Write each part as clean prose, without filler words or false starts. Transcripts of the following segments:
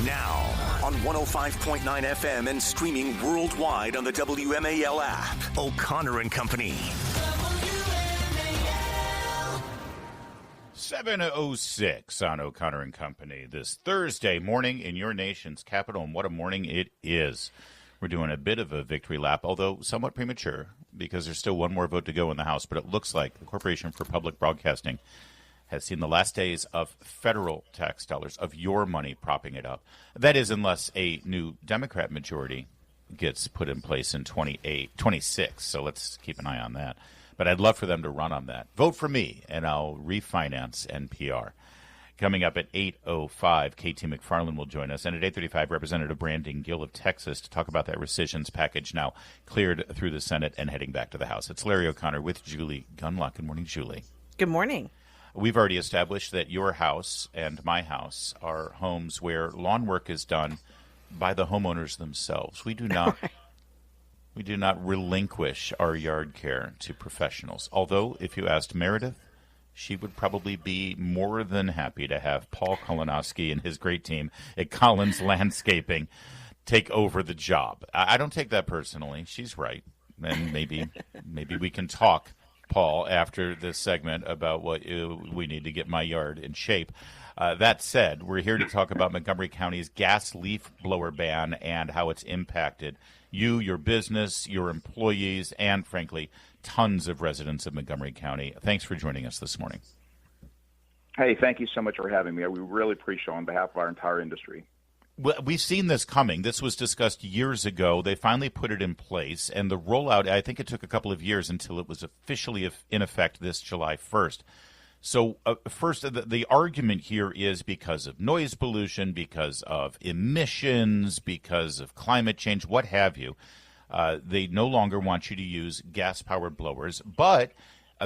Now, on 105.9 FM and streaming worldwide on the WMAL app, O'Connor and Company. 7:06 on O'Connor and Company this Thursday morning in your nation's capital, and what a morning it is. We're doing a bit of a victory lap, although somewhat premature, because there's still one more vote to go in the House, but it looks like the Corporation for Public Broadcasting has seen the last days of federal tax dollars, of your money, propping it up. That is, unless a new Democrat majority gets put in place in 26, so let's keep an eye on that. But I'd love for them to run on that. Vote for me, and I'll refinance NPR. Coming up at 8:05, KT McFarland will join us. And at 8:35, Representative Brandon Gill of Texas to talk about that rescissions package now cleared through the Senate and heading back to the House. It's Larry O'Connor with Julie Gunlock. Good morning, Julie. Good morning. We've already established that your house and my house are homes where lawn work is done by the homeowners themselves. We do not relinquish our yard care to professionals. Although, if you asked Meredith, she would probably be more than happy to have Paul Kolanowski and his great team at Collins Landscaping take over the job. I don't take that personally. She's right. And maybe we can talk, Paul, after this segment about what we need to get my yard in shape. That said, we're here to talk about Montgomery County's gas leaf blower ban and how it's impacted you, your business, your employees, and, frankly, tons of residents of Montgomery County. Thanks for joining us this morning. Hey, thank you so much for having me. We really appreciate it on behalf of our entire industry. Well, we've seen this coming. This was discussed years ago. They finally put it in place, and the rollout, I think it took a couple of years until it was officially in effect this July 1st. So first, the argument here is because of noise pollution, because of emissions, because of climate change, what have you. They no longer want you to use gas-powered blowers, but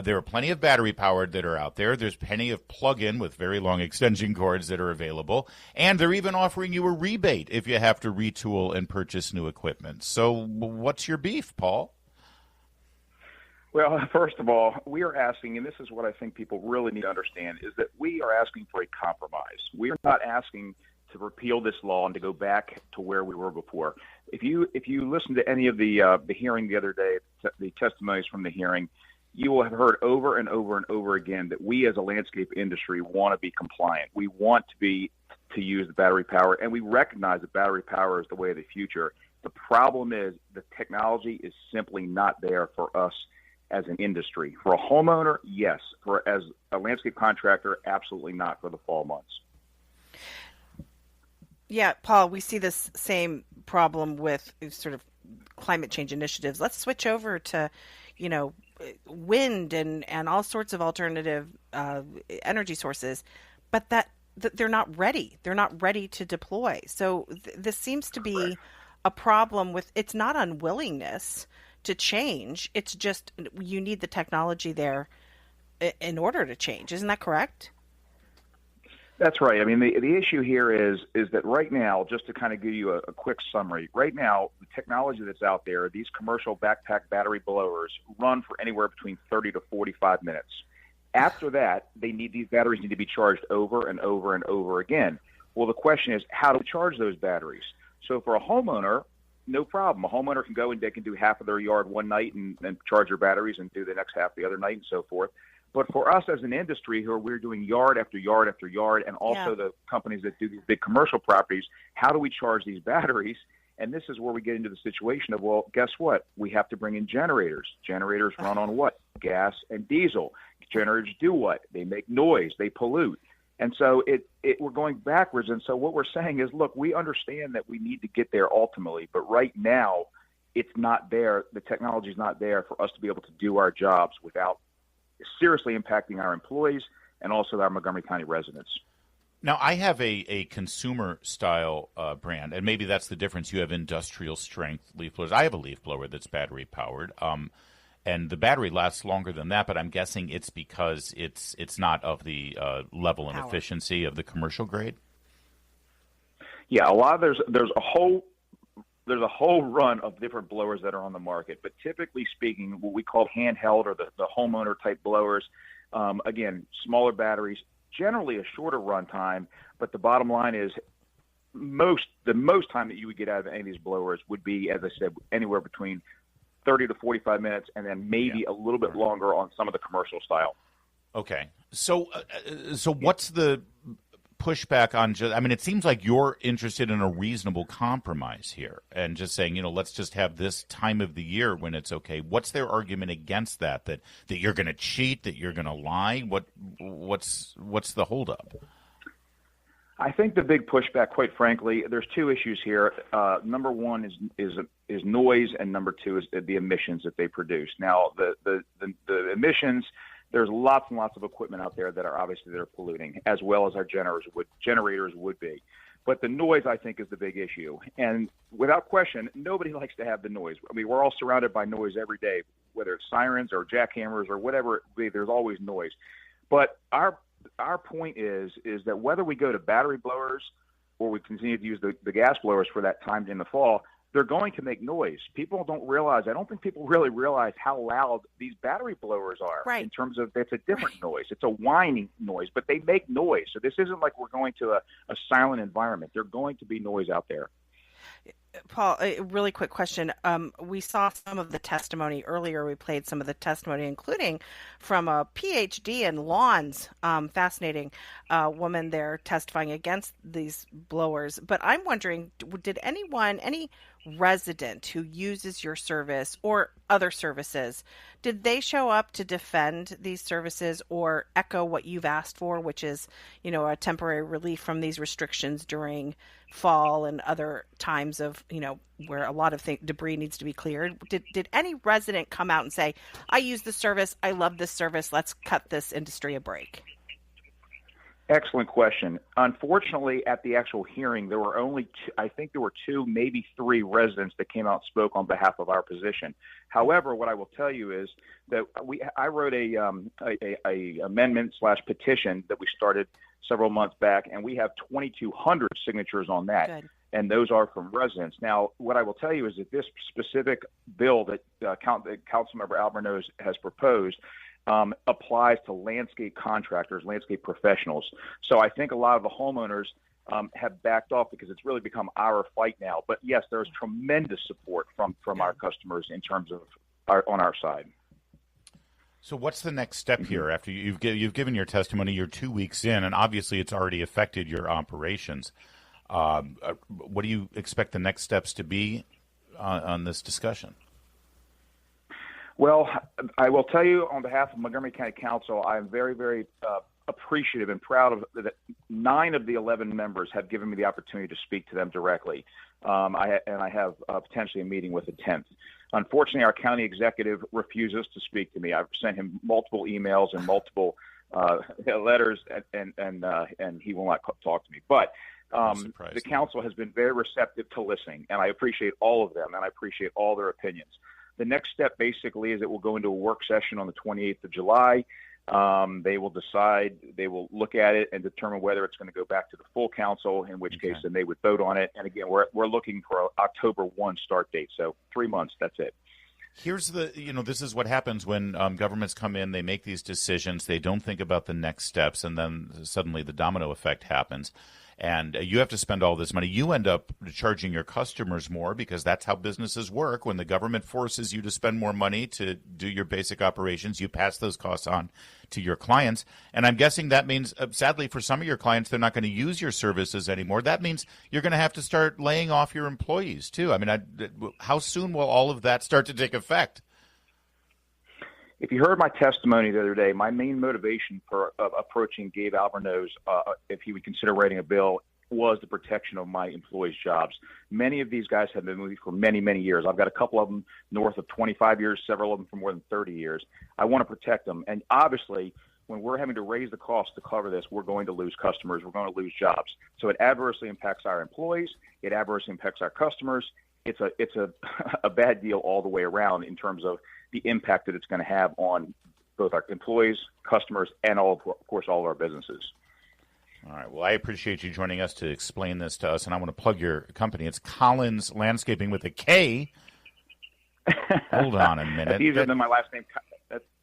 there are plenty of battery-powered that are out there. There's plenty of plug-in with very long extension cords that are available, and they're even offering you a rebate if you have to retool and purchase new equipment. So what's your beef, Paul? Well, first of all, we are asking, and this is what I think people really need to understand, is that we are asking for a compromise. We are not asking to repeal this law and to go back to where we were before. If you listen to any of the hearing the other day, the testimonies from the hearing, you will have heard over and over and over again that we as a landscape industry want to be compliant. We want to use the battery power, and we recognize that battery power is the way of the future. The problem is the technology is simply not there for us as an industry. For a homeowner, yes. As a landscape contractor, absolutely not for the fall months. Yeah, Paul, we see this same problem with sort of climate change initiatives. Let's switch over to, wind and all sorts of alternative energy sources, but that they're not ready. They're not ready to deploy. So this seems to be a problem with, it's not unwillingness to change. It's just you need the technology there in order to change. Isn't that correct? That's right. I mean, the issue here is that right now, just to kind of give you a quick summary, right now, the technology that's out there, these commercial backpack battery blowers run for anywhere between 30 to 45 minutes. After that, these batteries need to be charged over and over and over again. Well, the question is, how do we charge those batteries? So for a homeowner, no problem. A homeowner can go and they can do half of their yard one night and charge their batteries and do the next half the other night and so forth. But for us as an industry we're doing yard after yard after yard, and also the companies that do these big commercial properties, how do we charge these batteries? And this is where we get into the situation of, well, guess what? We have to bring in generators. Generators run on what? Gas and diesel. Generators do what? They make noise. They pollute. And so we're going backwards. And so what we're saying is, look, we understand that we need to get there ultimately, but right now it's not there. The technology is not there for us to be able to do our jobs without seriously impacting our employees and also our Montgomery County residents. Now, I have a consumer-style brand, and maybe that's the difference. You have industrial-strength leaf blowers. I have a leaf blower that's battery-powered. And the battery lasts longer than that, but I'm guessing it's because it's not of the level and efficiency of the commercial grade. Yeah, there's a whole run of different blowers that are on the market, but typically speaking, what we call handheld or the homeowner type blowers, again, smaller batteries, generally a shorter run time, but the bottom line is the most time that you would get out of any of these blowers would be, as I said, anywhere between 30 to 45 minutes, and then maybe a little bit longer on some of the commercial style. Okay. So what's the pushback on just, I mean, it seems like you're interested in a reasonable compromise here and just saying, let's just have this time of the year when it's okay. What's their argument against that you're going to cheat, that you're going to lie? What's the holdup? I think the big pushback, quite frankly, there's two issues here. Number one is noise, and number two is the emissions that they produce. Now, the emissions, there's lots and lots of equipment out there that are polluting, as well as our generators would be. But the noise, I think, is the big issue. And without question, nobody likes to have the noise. I mean, we're all surrounded by noise every day, whether it's sirens or jackhammers or whatever it be, there's always noise. But our point is that whether we go to battery blowers or we continue to use the gas blowers for that time in the fall, they're going to make noise. People don't realize, I don't think people really realize how loud these battery blowers are. Right. In terms of, it's a different noise. It's a whining noise, but they make noise. So this isn't like we're going to a silent environment. There's going to be noise out there. Paul, a really quick question. We saw some of the testimony earlier. We played some of the testimony, including from a PhD in lawns, fascinating woman there testifying against these blowers. But I'm wondering, did any resident who uses your service or other services, did they show up to defend these services or echo what you've asked for, which is, a temporary relief from these restrictions during fall and other times of, where a lot of debris needs to be cleared? Did any resident come out and say, I use this service, I love this service, let's cut this industry a break? Excellent question. Unfortunately, at the actual hearing, there were only two, maybe three residents that came out and spoke on behalf of our position. However, what I will tell you is that I wrote a amendment/petition that we started several months back, and we have 2,200 signatures on that. Good. And those are from residents. Now, what I will tell you is that this specific bill that Councilmember Albornoz has proposed applies to landscape contractors, landscape professionals. So I think a lot of the homeowners have backed off because it's really become our fight now. But yes, there's tremendous support from our customers in terms of on our side. So what's the next step here after you've given your testimony? You're 2 weeks in, and obviously it's already affected your operations. What do you expect the next steps to be on this discussion? Well, I will tell you on behalf of Montgomery County Council, I am very, very appreciative and proud of that 9 of the 11 members have given me the opportunity to speak to them directly. I have potentially a meeting with the 10th. Unfortunately, our county executive refuses to speak to me. I've sent him multiple emails and multiple letters, and he will not talk to me. But the council has been very receptive to listening, and I appreciate all of them, and I appreciate all their opinions. The next step basically is it will go into a work session on the 28th of July. They will decide, they will look at it and determine whether it's going to go back to the full council, in which case then they would vote on it. And again, we're looking for an October 1 start date. So 3 months, that's it. Here's this is what happens when governments come in, they make these decisions, they don't think about the next steps, and then suddenly the domino effect happens. And you have to spend all this money. You end up charging your customers more because that's how businesses work. When the government forces you to spend more money to do your basic operations, you pass those costs on to your clients. And I'm guessing that means, sadly, for some of your clients, they're not going to use your services anymore. That means you're going to have to start laying off your employees, too. I mean, how soon will all of that start to take effect? If you heard my testimony the other day, my main motivation for approaching Gabe Albornoz, if he would consider writing a bill, was the protection of my employees' jobs. Many of these guys have been with me for many, many years. I've got a couple of them north of 25 years, several of them for more than 30 years. I want to protect them. And obviously, when we're having to raise the cost to cover this, we're going to lose customers. We're going to lose jobs. So it adversely impacts our employees. It adversely impacts our customers. It's a bad deal all the way around in terms of the impact that it's going to have on both our employees, customers, and of course, all of our businesses. All right. Well, I appreciate you joining us to explain this to us, and I want to plug your company. It's Collins Landscaping with a K. Hold on a minute. That's easier than my last name.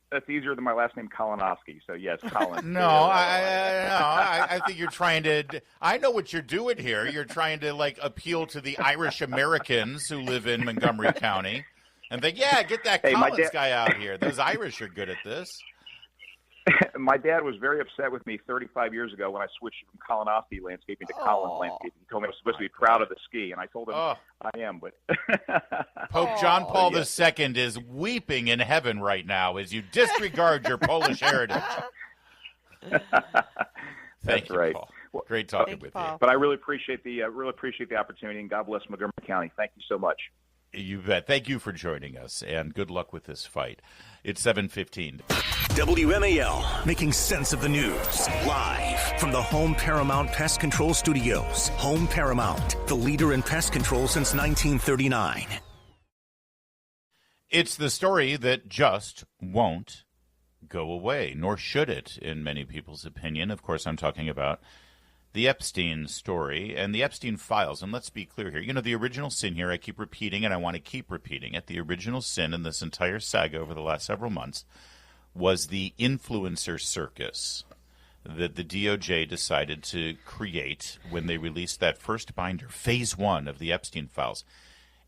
That's easier than my last name, Kolanowski. So yes, Colin. No, I think you're trying to. I know what you're doing here. You're trying to appeal to the Irish Americans who live in Montgomery County, and think, yeah, get that Collins guy out here. Those Irish are good at this. My dad was very upset with me 35 years ago when I switched from Kolanowski landscaping to Collins landscaping. He told me I was supposed to be proud of the ski, and I told him I am. But Pope John Paul II is weeping in heaven right now as you disregard your Polish heritage. Thank you, right. Paul. Well, great talking with you. But I really appreciate the opportunity, and God bless Montgomery County. Thank you so much. You bet. Thank you for joining us, and good luck with this fight. It's 7:15. WMAL, making sense of the news. Live from the Home Paramount Pest Control Studios. Home Paramount, the leader in pest control since 1939. It's the story that just won't go away, nor should it, in many people's opinion. Of course, I'm talking about the Epstein story and the Epstein files. And let's be clear here. The original sin here, I keep repeating, and I want to keep repeating it. The original sin in this entire saga over the last several months was the influencer circus that the DOJ decided to create when they released that first binder, phase 1 of the Epstein files.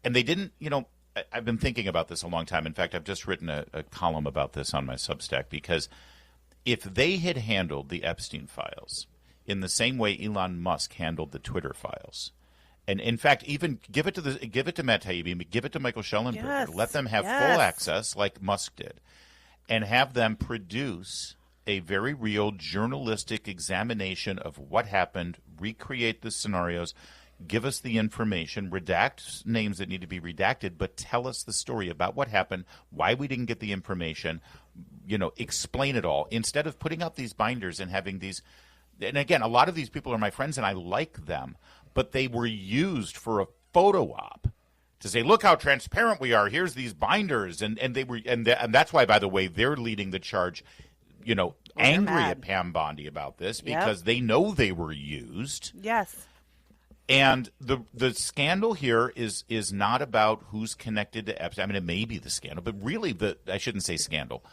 And they didn't, I've been thinking about this a long time. In fact, I've just written a column about this on my Substack, because if they had handled the Epstein files in the same way Elon Musk handled the Twitter files, and in fact, even give it to Matt Taibbi, give it to Michael Schellenberger, let them have full access like Musk did, and have them produce a very real journalistic examination of what happened, recreate the scenarios, give us the information, redact names that need to be redacted, but tell us the story about what happened, why we didn't get the information, explain it all, instead of putting out these binders and having these. And again, a lot of these people are my friends and I like them, but they were used for a photo op to say, look how transparent we are. Here's these binders. And that's why, by the way, they're leading the charge, angry at Pam Bondi about this, because they know they were used. Yes. And the scandal here is not about who's connected to Epstein. I mean, it may be the scandal, but really I shouldn't say scandal.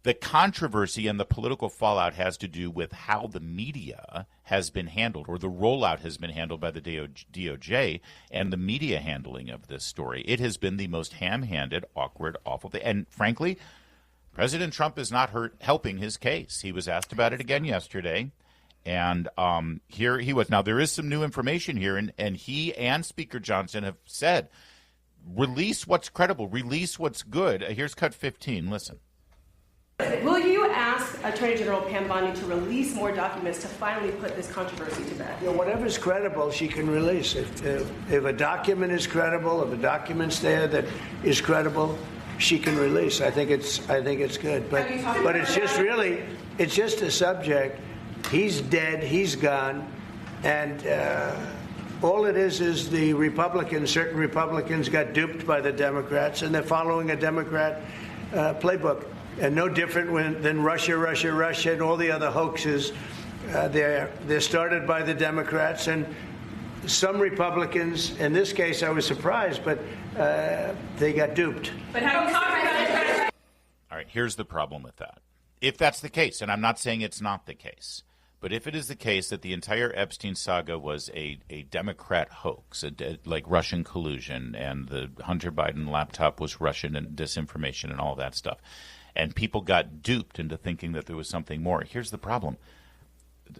The controversy and the political fallout has to do with how the media has been handled, or the rollout has been handled by the DOJ and the media handling of this story. It has been the most ham-handed, awkward, awful thing. And frankly, President Trump is not helping his case. He was asked about it again yesterday. And here he was. Now, there is some new information here, and he and Speaker Johnson have said, release what's credible, release what's good. Here's cut 15. Listen. Will you ask Attorney General Pam Bondi to release more documents to finally put this controversy to bed? Whatever's credible, she can release. If a document is credible, if a document's there that is credible, she can release. I think it's good. But it's just a subject. He's dead. He's gone, and all it is the certain Republicans got duped by the Democrats, and they're following a Democrat playbook. And no different than Russia, and all the other hoaxes. They're started by the Democrats and some Republicans. In this case, I was surprised, but they got duped. But how do you talk about it? All right, here's the problem with that. If that's the case, and I'm not saying it's not the case, but if it is the case that the entire Epstein saga was a Democrat hoax, like Russian collusion, and the Hunter Biden laptop was Russian and disinformation and all that stuff, and people got duped into thinking that there was something more. Here's the problem.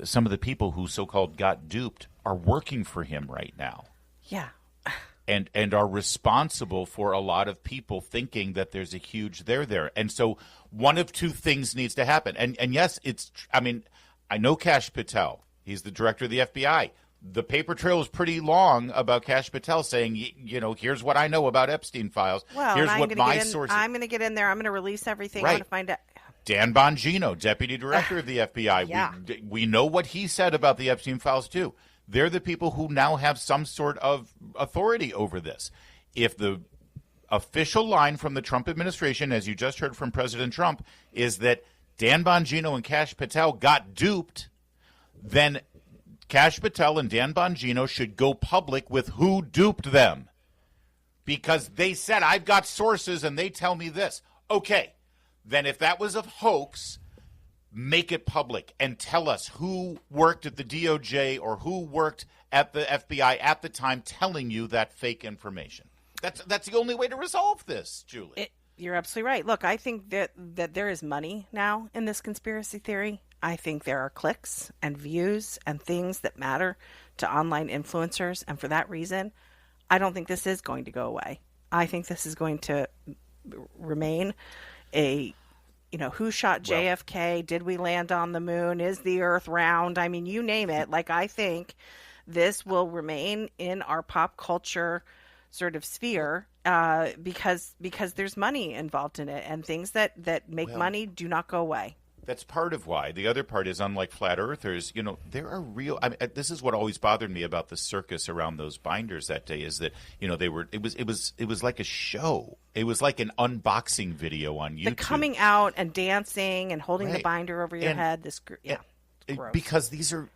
Some of the people who so-called got duped are working for him right now. Yeah. And are responsible for a lot of people thinking that there's a huge there. And so one of two things needs to happen. And yes, I know Kash Patel. He's the director of the FBI. The paper trail is pretty long about Kash Patel saying, here's what I know about Epstein files. Well, here's what my sources. I'm going to get in there. I'm going to release everything. Right. I'm going to find out. Dan Bongino, deputy director of the FBI. Yeah. We know what he said about the Epstein files, too. They're the people who now have some sort of authority over this. If the official line from the Trump administration, as you just heard from President Trump, is that Dan Bongino and Kash Patel got duped, then Kash Patel and Dan Bongino should go public with who duped them. Because they said, I've got sources and they tell me this. Okay, then if that was a hoax, make it public and tell us who worked at the DOJ or who worked at the FBI at the time telling you that fake information. That's the only way to resolve this, Julie. You're absolutely right. Look, I think that there is money now in this conspiracy theory. I think there are clicks and views and things that matter to online influencers. And for that reason, I don't think this is going to go away. I think this is going to remain a, who shot JFK? Did we land on the moon? Is the earth round? I mean, you name it. Like, I think this will remain in our pop culture sort of sphere because there's money involved in it, and things that make money do not go away. That's part of why. The other part is, unlike flat earthers, there are real. I mean, this is what always bothered me about the circus around those binders that day. Is that they were. It was like a show. It was like an unboxing video on YouTube. The coming out and dancing and holding the binder over your head. Gross. Because these are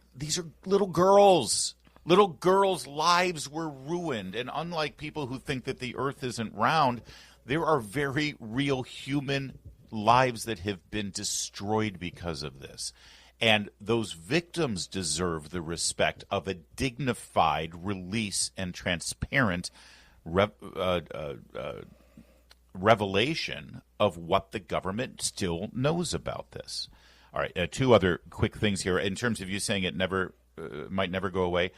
little girls. Little girls' lives were ruined, and unlike people who think that the earth isn't round, there are very real human lives that have been destroyed because of this. And those victims deserve the respect of a dignified release and transparent revelation of what the government still knows about this. All right, two other quick things here. In terms of you saying it might never go away,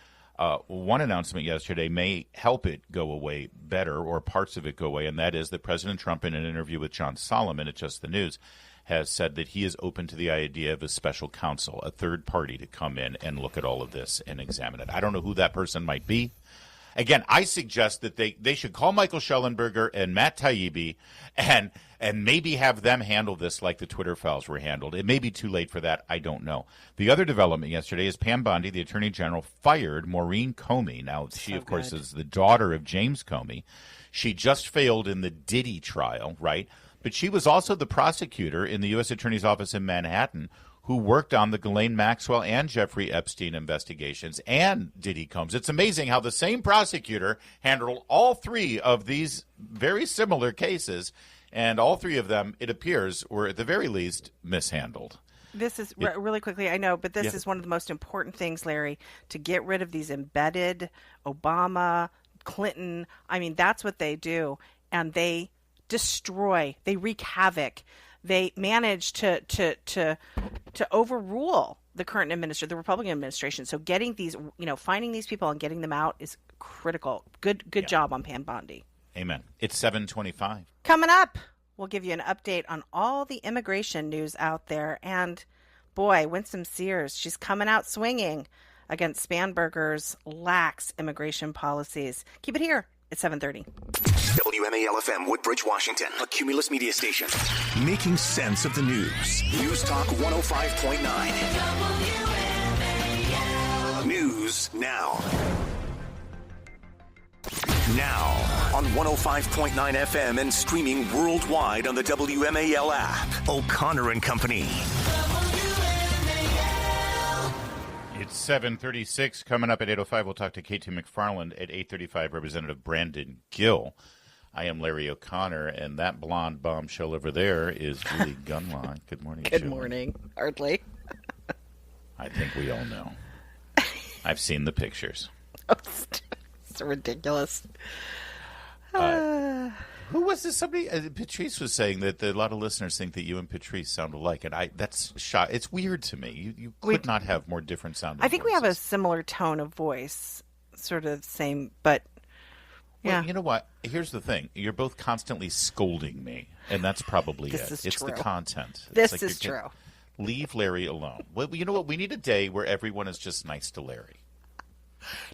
one announcement yesterday may help it go away better, or parts of it go away, and that is that President Trump, in an interview with John Solomon at Just the News, has said that he is open to the idea of a special counsel, a third party, to come in and look at all of this and examine it. I don't know who that person might be. Again, I suggest that they should call Michael Schellenberger and Matt Taibbi and maybe have them handle this like the Twitter files were handled. It may be too late for that. I don't know. The other development yesterday is Pam Bondi, the Attorney General, fired Maureen Comey. Now, she, of course, is the daughter of James Comey. She just failed in the Diddy trial, right? But she was also the prosecutor in the U.S. Attorney's Office in Manhattan who worked on the Ghislaine Maxwell and Jeffrey Epstein investigations and Diddy Combs. It's amazing how the same prosecutor handled all three of these very similar cases, and all three of them, it appears, were at the very least mishandled. This is really quickly, I know, but this is one of the most important things, Larry, to get rid of these embedded Obama, Clinton. I mean, that's what they do, and they destroy, they wreak havoc. They manage to overrule the current the Republican administration. So getting these, finding these people and getting them out is critical. Good job on Pam Bondi. Amen. It's 7:25. Coming up, we'll give you an update on all the immigration news out there. And boy, Winsome Sears, she's coming out swinging against Spanberger's lax immigration policies. Keep it here at 7:30. WMAL FM, Woodbridge, Washington, a Cumulus media station. Making sense of the news. News Talk 105.9. News now. Now on 105.9 FM and streaming worldwide on the WMAL app. O'Connor and Company. It's 7:36. Coming up at 8:05, we'll talk to KT McFarland. At 8:35, Representative Brandon Gill. I am Larry O'Connor, and that blonde bombshell over there is Julie Gunlock. Good morning, Good Julie. morning. Hardly. I think we all know. I've seen the pictures. It's ridiculous. Who was this? Somebody, Patrice was saying that a lot of listeners think that you and Patrice sound alike, and that's it's weird to me. You could not have more different sounding I think voices. we have a similar tone of voice, sort of the same, but yeah. Well, you know what? Here's the thing. You're both constantly scolding me, and that's probably it. It's true. the content. This is true. Leave Larry alone. Well, you know what? We need a day where everyone is just nice to Larry.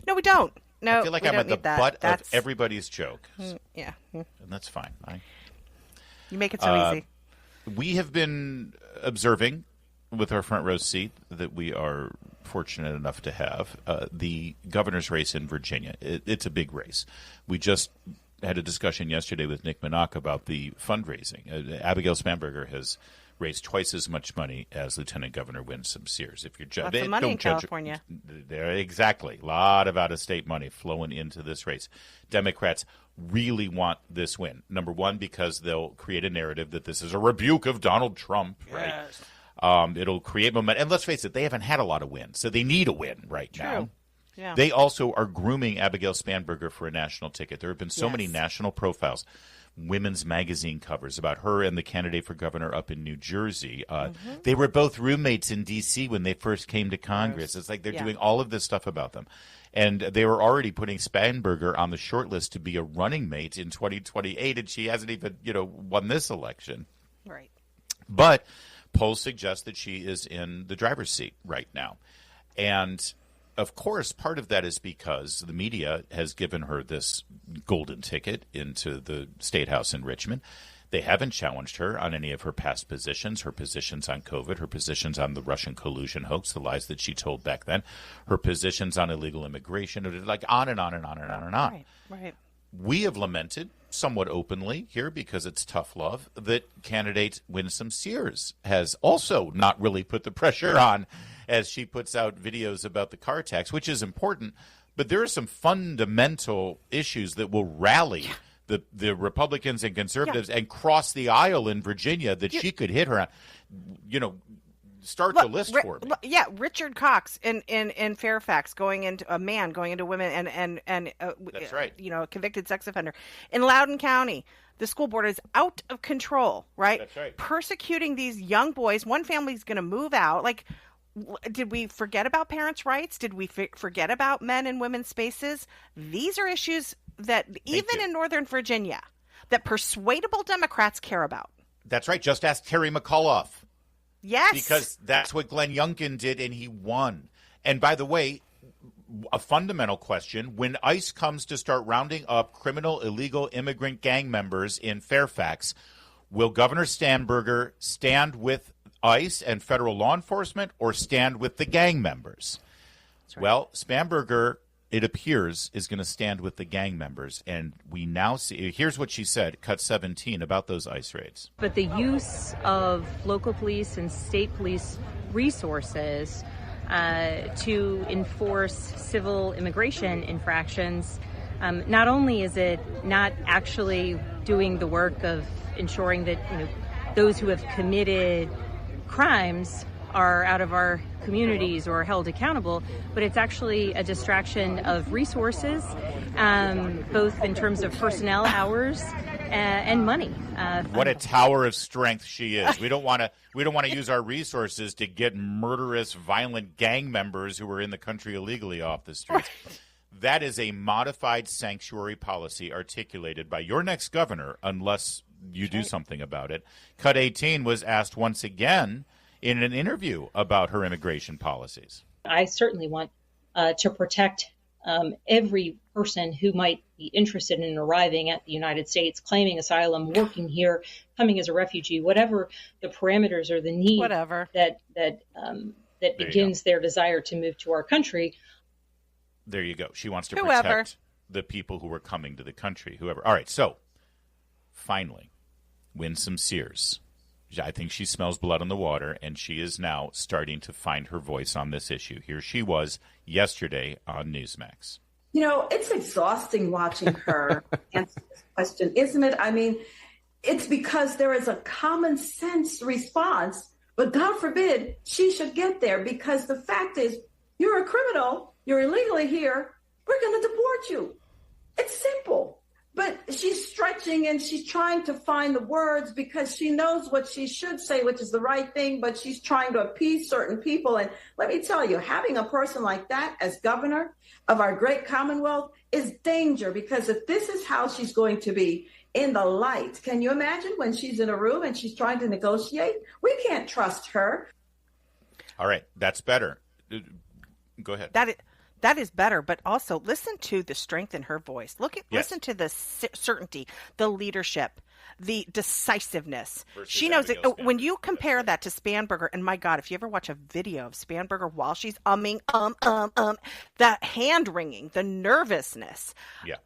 No, we don't. No, I feel like we I'm don't at the need that. butt That's... of everybody's joke. Yeah. And that's fine. You make it so easy. We have been observing with our front row seat that we are fortunate enough to have the governor's race in Virginia. It's a big race. We just had a discussion yesterday with Nick Minock about the fundraising. Abigail Spanberger has raised twice as much money as Lieutenant Governor Winsome Sears. If you're Lots of money in California. Exactly. A lot of out-of-state money flowing into this race. Democrats really want this win. Number one, because they'll create a narrative that this is a rebuke of Donald Trump, right? Yes. It'll create momentum. And let's face it, they haven't had a lot of wins, so they need a win right now. Yeah. They also are grooming Abigail Spanberger for a national ticket. There have been so many national profiles, women's magazine covers about her and the candidate for governor up in New Jersey. They were both roommates in D.C. when they first came to Congress. It's like they're doing all of this stuff about them. And they were already putting Spanberger on the short list to be a running mate in 2028, and she hasn't even, won this election. Right. But polls suggest that she is in the driver's seat right now. And, of course, part of that is because the media has given her this golden ticket into the State House in Richmond. They haven't challenged her on any of her past positions, her positions on COVID, her positions on the Russian collusion hoax, the lies that she told back then, her positions on illegal immigration, like on and on and on and on and on. Right. We have lamented somewhat openly here, because it's tough love, that candidate Winsome Sears has also not really put the pressure on as she puts out videos about the car tax, which is important. But there are some fundamental issues that will rally the Republicans and conservatives and cross the aisle in Virginia that she could hit her on. Start the list for me. Richard Cox in Fairfax going into women and that's right. A convicted sex offender in Loudoun County. The school board is out of control, right? That's right. Persecuting these young boys. One family's going to move out. Like, did we forget about parents' rights? Did we forget about men and women's spaces? These are issues that even in Northern Virginia, that persuadable Democrats care about. That's right. Just ask Terry McAuliffe. Yes. Because that's what Glenn Youngkin did, and he won. And by the way, a fundamental question, when ICE comes to start rounding up criminal illegal immigrant gang members in Fairfax, will Governor Spanberger stand with ICE and federal law enforcement or stand with the gang members? Right. Well, Spanberger, it appears, is going to stand with the gang members. And we now see, here's what she said, cut 17, about those ICE raids. But the use of local police and state police resources to enforce civil immigration infractions, not only is it not actually doing the work of ensuring that those who have committed crimes are out of our communities or held accountable, but it's actually a distraction of resources, both in terms of personnel hours and money. What a tower of strength she is. We don't want to use our resources to get murderous, violent gang members who are in the country illegally off the streets. That is a modified sanctuary policy articulated by your next governor, unless you do something about it. Cut 18 was asked once again in an interview about her immigration policies. I certainly want to protect every person who might be interested in arriving at the United States, claiming asylum, working here, coming as a refugee, whatever the parameters or the need that begins their desire to move to our country. There you go. She wants to protect the people who are coming to the country, whoever. All right, so finally, Winsome Sears. I think she smells blood in the water, and she is now starting to find her voice on this issue. Here she was yesterday on Newsmax. It's exhausting watching her answer this question, isn't it? I mean, it's because there is a common sense response, but God forbid she should get there, because the fact is, you're a criminal, you're illegally here, we're going to deport you. It's simple. But she's stretching and she's trying to find the words because she knows what she should say, which is the right thing, but she's trying to appease certain people. And let me tell you, having a person like that as governor of our great Commonwealth is danger, because if this is how she's going to be in the light, can you imagine when she's in a room and she's trying to negotiate? We can't trust her. All right, that's better. Go ahead. That is better, but also listen to the strength in her voice. Listen to the certainty, the leadership, the decisiveness. She knows it. When you compare that to Spanberger, and my God, if you ever watch a video of Spanberger while she's that hand wringing, the nervousness. Yeah.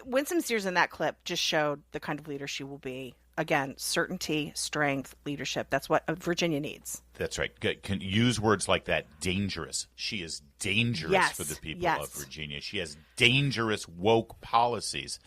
Winsome Sears in that clip just showed the kind of leader she will be again, certainty, strength, leadership. That's what Virginia needs. That's right. Can use words like that. Dangerous. She is dangerous for the people of Virginia. She has dangerous woke policies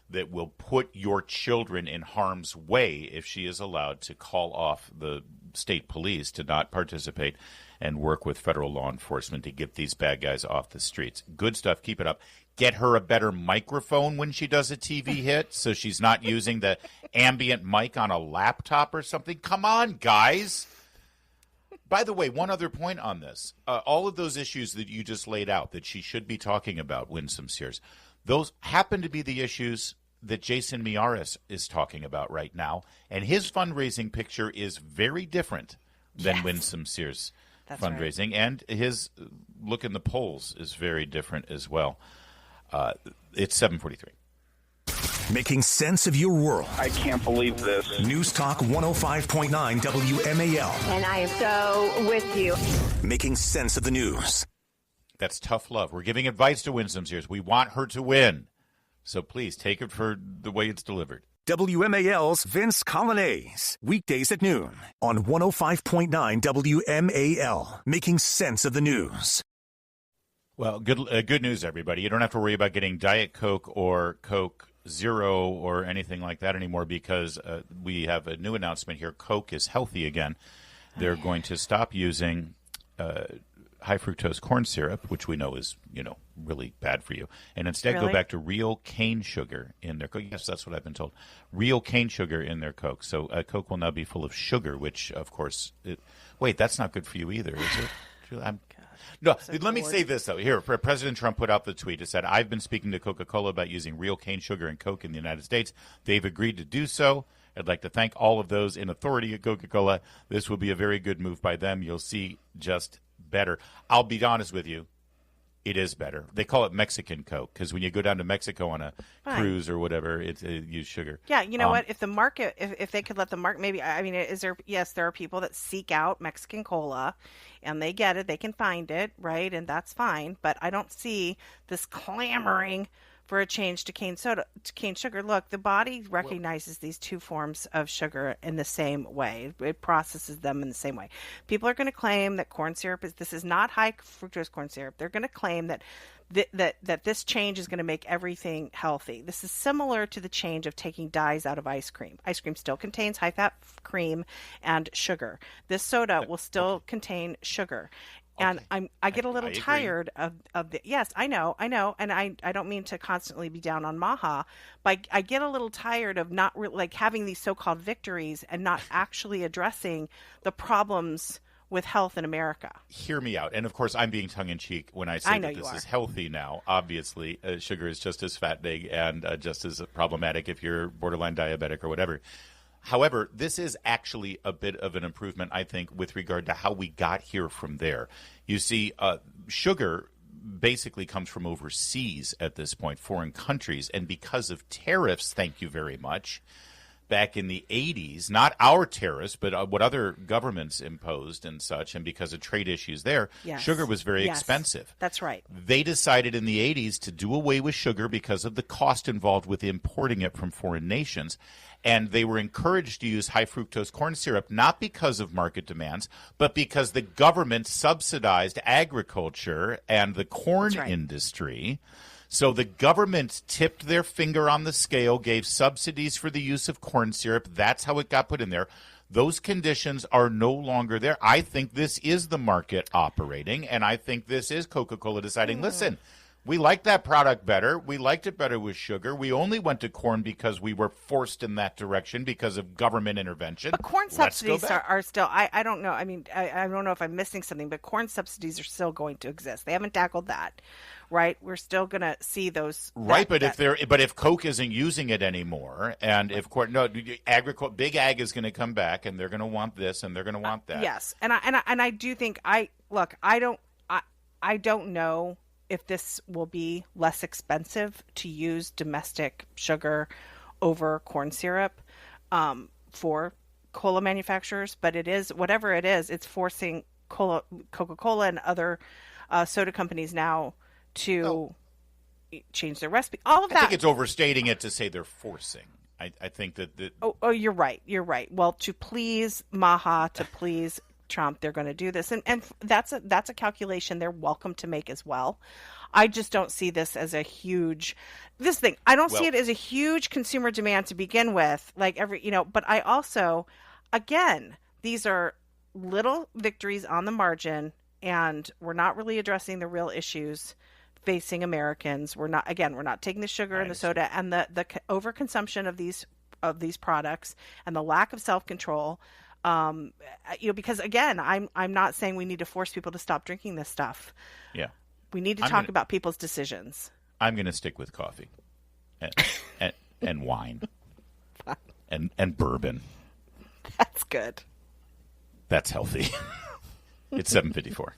that will put your children in harm's way if she is allowed to call off the state police to not participate and work with federal law enforcement to get these bad guys off the streets. Good stuff. Keep it up. Get her a better microphone when she does a TV hit so she's not using the ambient mic on a laptop or something. Come on, guys. By the way, one other point on this. All of those issues that you just laid out that she should be talking about, Winsome Sears, those happen to be the issues that Jason Miyares is talking about right now. And his fundraising picture is very different than Winsome Sears' fundraising. Right. And his look in the polls is very different as well. It's 7:43. Making sense of your world. I can't believe this. News Talk 105.9 WMAL. And I am so with you. Making sense of the news. That's tough love. We're giving advice to Winsome Sears. We want her to win. So please take it for the way it's delivered. WMAL's Vince Colonnese. Weekdays at noon on 105.9 WMAL. Making sense of the news. Well, good news, everybody. You don't have to worry about getting Diet Coke or Coke Zero or anything like that anymore because we have a new announcement here. Coke is healthy again. They're going to stop using high fructose corn syrup, which we know is, really bad for you, and instead go back to real cane sugar in their Coke. Yes, that's what I've been told. Real cane sugar in their Coke. So Coke will now be full of sugar, which, of course, wait, that's not good for you either, is it? No, let me say this, though. Here, President Trump put out the tweet. It said, I've been speaking to Coca-Cola about using real cane sugar and Coke in the United States. They've agreed to do so. I'd like to thank all of those in authority at Coca-Cola. This will be a very good move by them. You'll see just better. I'll be honest with you. It is better. They call it Mexican Coke because when you go down to Mexico on a cruise or whatever, it's use sugar. Yeah, you know what? If the market, if they could let the market, maybe, I mean, is there, yes, there are people that seek out Mexican cola and they get it, they can find it, right? And that's fine. But I don't see this clamoring for a change to cane sugar. Look, the body recognizes these two forms of sugar in the same way. It processes them in the same way. People are going to claim that corn syrup this is not high fructose corn syrup. They're going to claim that this change is going to make everything healthy. This is similar to the change of taking dyes out of ice cream. Ice cream still contains high-fat cream and sugar. This soda will still contain sugar. And I get a little tired of the, yes, I know. And I don't mean to constantly be down on Maha, but I get a little tired of not like having these so-called victories and not actually addressing the problems with health in America. Hear me out. And of course, I'm being tongue-in-cheek when I say that this is healthy now. Obviously, sugar is just as fattening and just as problematic if you're borderline diabetic or whatever. However, this is actually a bit of an improvement, I think, with regard to how we got here from there. You see, sugar basically comes from overseas at this point, foreign countries. And because of tariffs, thank you very much, back in the 80s, not our tariffs, but what other governments imposed and such, and because of trade issues there, sugar was very expensive. That's right. They decided in the 80s to do away with sugar because of the cost involved with importing it from foreign nations. And they were encouraged to use high fructose corn syrup, not because of market demands, but because the government subsidized agriculture and the corn industry. So the government tipped their finger on the scale, gave subsidies for the use of corn syrup. That's how it got put in there. Those conditions are no longer there. I think this is the market operating, and I think this is Coca-Cola deciding, listen, we like that product better. We liked it better with sugar. We only went to corn because we were forced in that direction because of government intervention. But corn subsidies are still, I don't know. I mean, I don't know if I'm missing something, but corn subsidies are still going to exist. They haven't tackled that, right? We're still going to see those. Right, but if Coke isn't using it anymore, and if Big Ag is going to come back, and they're going to want this, and they're going to want that. Yes, and I do think I don't know if this will be less expensive to use domestic sugar over corn syrup for cola manufacturers, but it is, whatever it is, it's forcing Coca-Cola and other soda companies now to change their recipe. All of that. I think it's overstating it to say they're forcing. I think that Oh, you're right. You're right. Well, to please Maha, to please Trump, they're going to do this, and that's a calculation they're welcome to make as well. I just don't see this as a huge I don't see it as a huge consumer demand to begin with. Like but I also, again, these are little victories on the margin, and we're not really addressing the real issues facing Americans. We're not taking the sugar and the soda and the overconsumption of these products and the lack of self-control. Because again, I'm not saying we need to force people to stop drinking this stuff. Yeah, we need to talk about people's decisions. I'm going to stick with coffee, and wine, and bourbon. That's good. That's healthy. It's 7:54.